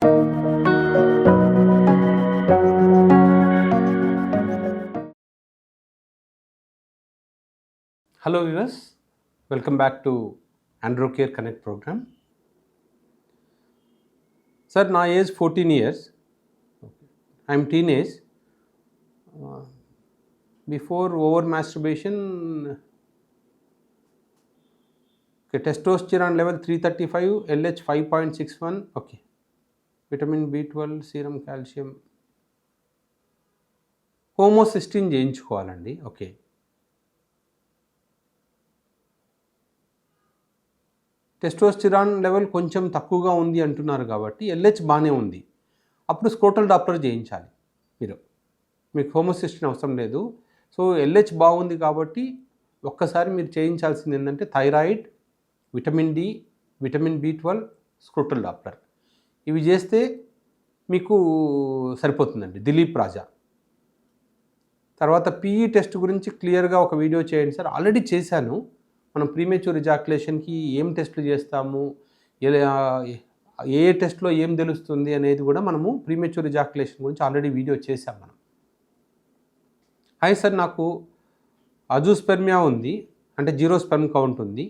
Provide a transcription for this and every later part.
Hello viewers, welcome back to AndroCare Connect program. Sir, నా age 14 years. I'm teenage. Before over masturbation, okay, testosterone level 335, LH 5.61, okay. Vitamin B12, serum calcium. Homocysteine చేయించుకోవాలండి. Okay. Testosterone level కొంచెం తక్కువగా ఉంది అంటున్నారు కాబట్టి LH బాగానే ఉంది. అప్పుడు స్క్రోటల్ డాప్లర్ చేయించాలి మీకు హోమోసిస్టిన్ అవసరం లేదు. సో ఎల్హెచ్ బాగుంది కాబట్టి ఒక్కసారి మీరు చేయించాల్సింది ఏంటంటే thyroid, vitamin D, vitamin B12, scrotal Doppler. ఇవి చేస్తే మీకు సరిపోతుందండి. దిలీప్ రాజా. తర్వాత PE టెస్ట్ గురించి క్లియర్గా ఒక వీడియో చేయండి సార్. ఆల్రెడీ చేశాను. మనం ప్రీమేచ్యూర్ ఎజాక్యులేషన్కి ఏం టెస్టులు చేస్తాము, ఏ టెస్ట్లో ఏం తెలుస్తుంది అనేది కూడా మనము ప్రీమేచ్యూర్ ఎజాక్యులేషన్ గురించి ఆల్రెడీ వీడియో చేసాం మనం. హాయ్ సార్, నాకు అజూస్పెర్మియా ఉంది, అంటే 0 స్పెర్మ్ కౌంట్ ఉంది.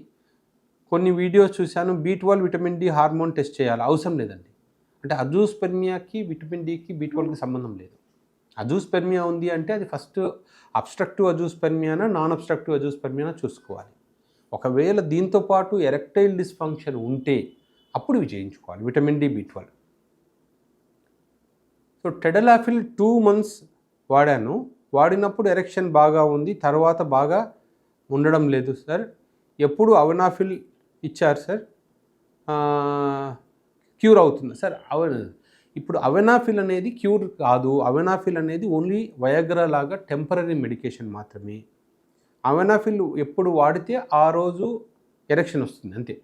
కొన్ని వీడియోస్ చూశాను, B12 vitamin D hormone test చేయాలి. అవసరం లేదండి. అంటే అజూస్పెర్మియాకి విటమిన్ డికి B12కి సంబంధం లేదు. అజూస్పెర్మియా ఉంది అంటే అది ఫస్ట్ అబ్స్ట్రక్టివ్ అజూస్పెర్మియానా నాన్ అబ్స్ట్రక్టివ్ అజూస్పెర్మియానా చూసుకోవాలి. ఒకవేళ దీంతో పాటు ఎరెక్టైల్ డిస్ఫంక్షన్ ఉంటే అప్పుడు ఇవి చేయించుకోవాలి, vitamin D, B12. So tadalafil 2 months వాడాను. వాడినప్పుడు ఎరెక్షన్ బాగా ఉంది, తర్వాత బాగా ఉండడం లేదు సార్. ఎప్పుడు అవనాఫిల్ ఇచ్చారు సార్, క్యూర్ అవుతుంది సార్. ఇప్పుడు అవనాఫిల్ అనేది క్యూర్ కాదు. అవనాఫిల్ అనేది ఓన్లీ వయాగ్రా లాగా టెంపరరీ మెడికేషన్ మాత్రమే. అవనాఫిల్ ఎప్పుడు వాడితే ఆ రోజు ఎరెక్షన్ వస్తుంది అంతే.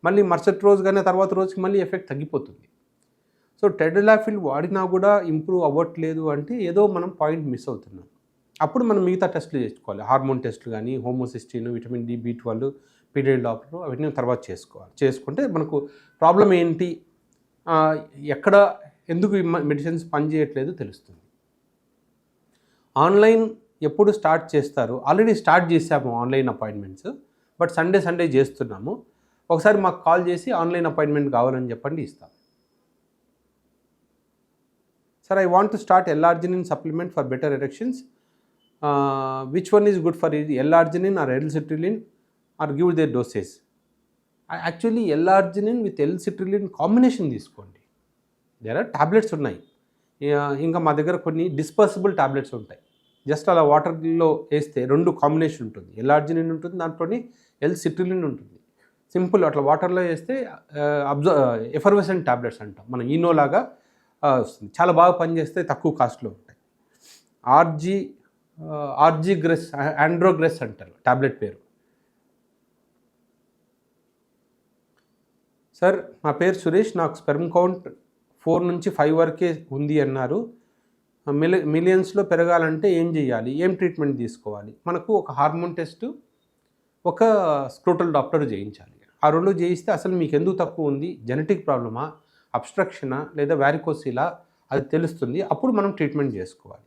మళ్ళీ మరుసటి రోజు కానీ తర్వాత రోజుకి మళ్ళీ ఎఫెక్ట్ తగ్గిపోతుంది. సో టెడలాఫిల్ వాడినా కూడా ఇంప్రూవ్ అవ్వట్లేదు అంటే ఏదో మనం పాయింట్ మిస్ అవుతున్నాం. అప్పుడు మనం మిగతా టెస్టులు చేసుకోవాలి. హార్మోన్ టెస్టులు కానీ, homocysteine, vitamin D, B12, period Doppler అవన్నీ తర్వాత చేసుకోవాలి. చేసుకుంటే మనకు ప్రాబ్లం ఏంటి, ఎక్కడ ఎందుకు ఈ మెడిసిన్స్ పనిచేయట్లేదు తెలుస్తుంది. ఆన్లైన్ ఎప్పుడు స్టార్ట్ చేస్తారు? ఆల్రెడీ స్టార్ట్ చేసాము ఆన్లైన్ అపాయింట్మెంట్స్, బట్ సండే చేస్తున్నాము. ఒకసారి మాకు కాల్ చేసి ఆన్లైన్ అపాయింట్మెంట్ కావాలని చెప్పండి, ఇస్తాం. Sir, I want to start L arginine supplement for better erections. Which one is good for L arginine or L citrulline or give their doses? Actually L arginine with L citrulline combination తీసుకోండి. There are tablets ఉన్నాయి. ఇంకా మా దగ్గర కొన్ని dispersible tablets ఉంటాయి. Just అలా వాటర్లో వేస్తే 2 కాంబినేషన్ ఉంటుంది. ఎల్-ఆర్జినిన్ ఉంటుంది, దాంట్లోని ఎల్-సిట్రిలిన్ ఉంటుంది. సింపుల్ అట్లా వాటర్లో వేస్తే ఎఫర్వెసెంట్ టాబ్లెట్స్ అంటాం మనం, ఈనోలాగా వస్తుంది. చాలా బాగా పనిచేస్తే, తక్కువ కాస్ట్లో ఉంటాయి. ఆర్జీగ్రెస్, ఆండ్రోగ్రెస్ అంటారు టాబ్లెట్ పేరు. సార్, నా పేరు సురేష్. నాకు స్పెర్మ్ కౌంట్ 4 నుంచి 5 వరకే ఉంది అన్నారు. మిలియన్స్లో పెరగాలంటే ఏం చేయాలి, ఏం ట్రీట్మెంట్ తీసుకోవాలి? మనకు ఒక హార్మోన్ టెస్ట్, ఒక స్క్రోటల్ డాప్లర్ చేయించాలి. ఆ 2 చేయిస్తే అసలు మీకు ఎందుకు తక్కువ ఉంది, జెనెటిక్ ప్రాబ్లమా, అబ్స్ట్రక్షనా, లేదా వ్యారికోసిలా, అది తెలుస్తుంది. అప్పుడు మనం ట్రీట్మెంట్ చేసుకోవాలి.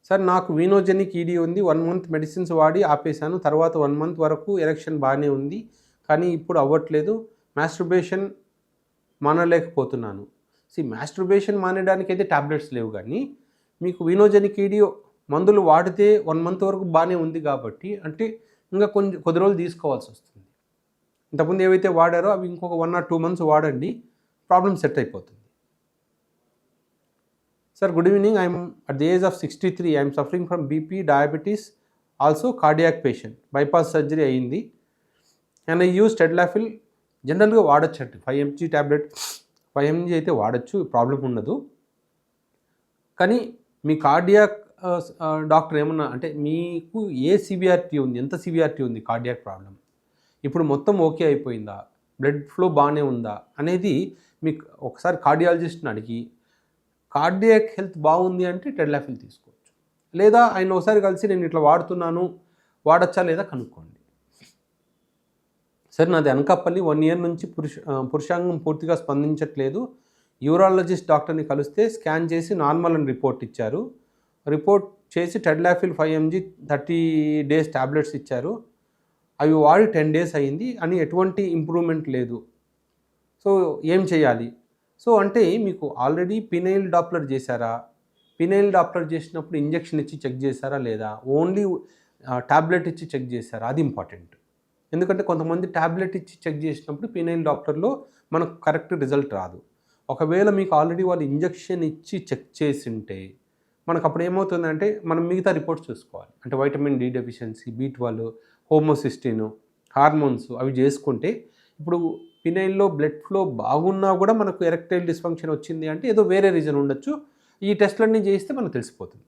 సార్, నాకు వీనోజెనిక్ ఈడీ ఉంది. 1 month మెడిసిన్స్ వాడి ఆపేశాను. తర్వాత 1 month వరకు ఎరెక్షన్ బాగానే ఉంది, కానీ ఇప్పుడు అవ్వట్లేదు. మాస్టర్బేషన్ మానలేకపోతున్నాను. మాస్టర్బేషన్ మానేయడానికి అయితే టాబ్లెట్స్ లేవు, కానీ మీకు వీనోజెనిక్ ఈడీ మందులు వాడితే 1 month వరకు బాగానే ఉంది కాబట్టి, అంటే ఇంకా కొద్ది రోజులు తీసుకోవాల్సి వస్తుంది. ఇంతకుముందు ఏవైతే వాడారో అవి ఇంకొక 1 or 2 months వాడండి, ప్రాబ్లం సెట్ అయిపోతుంది. Sir, good evening. I'm at the age of 63. I'm suffering from BP, diabetes, also cardiac patient. Bypass surgery అయ్యింది. And I use tadalafil. జనరల్గా వాడచ్చు అండి, 5 mg ట్యాబ్లెట్, 5 mg అయితే వాడచ్చు, ప్రాబ్లం ఉండదు. కానీ మీ కార్డియాక్ డాక్టర్ ఏమన్నా అంటే మీకు ఏ సివియారిటీ ఉంది, ఎంత సివియారిటీ ఉంది కార్డియాక్ ప్రాబ్లం, ఇప్పుడు మొత్తం ఓకే అయిపోయిందా, బ్లడ్ ఫ్లో బాగానే ఉందా అనేది మీకు ఒకసారి కార్డియాలజిస్ట్ని అడిగి, కార్డియాక్ హెల్త్ బాగుంది అంటే టెడలాఫిల్ తీసుకోవచ్చు. లేదా ఆయన ఒకసారి కలిసి నేను ఇట్లా వాడుతున్నాను, వాడచ్చా లేదా కనుక్కోండి. సార్ నాది అనకాపల్లి 1 ఇయర్ నుంచి పురుషాంగం పూర్తిగా స్పందించట్లేదు. యూరాలజిస్ట్ డాక్టర్ని కలిస్తే స్కాన్ చేసి నార్మల్ అని రిపోర్ట్ ఇచ్చారు. రిపోర్ట్ చేసి టెడ్లాఫిల్ 5 mg 30 డేస్ టాబ్లెట్స్ ఇచ్చారు. అవి వాడి 10 డేస్ అయింది అని ఎటువంటి ఇంప్రూవ్మెంట్ లేదు. సో ఏం చేయాలి? సో అంటే మీకు ఆల్రెడీ పినైల్ డాప్లర్ చేశారా? పినైల్ డాప్లర్ చేసినప్పుడు ఇంజెక్షన్ ఇచ్చి చెక్ చేశారా లేదా? ఓన్లీ టాబ్లెట్ ఇచ్చి చెక్ చేశారా? అది ఇంపార్టెంట్. ఎందుకంటే కొంతమంది టాబ్లెట్ ఇచ్చి చెక్ చేసినప్పుడు పినైల్ డాప్లర్లో మనకు కరెక్ట్ రిజల్ట్ రాదు. ఒకవేళ మీకు ఆల్రెడీ వాళ్ళు ఇంజెక్షన్ ఇచ్చి చెక్ చేసింటే మనకు అప్పుడు ఏమవుతుందంటే మనం మిగతా రిపోర్ట్స్ చూసుకోవాలి. అంటే vitamin D deficiency, B12, homocysteine, hormones అవి చేసుకుంటే ఇప్పుడు పినైల్లో బ్లడ్ ఫ్లో బాగున్నా కూడా మనకు ఎరెక్టైల్ డిస్ఫంక్షన్ వచ్చింది అంటే ఏదో వేరే రీజన్ ఉండొచ్చు. ఈ టెస్ట్లన్నీ చేయిస్తే మనకు తెలిసిపోతుంది.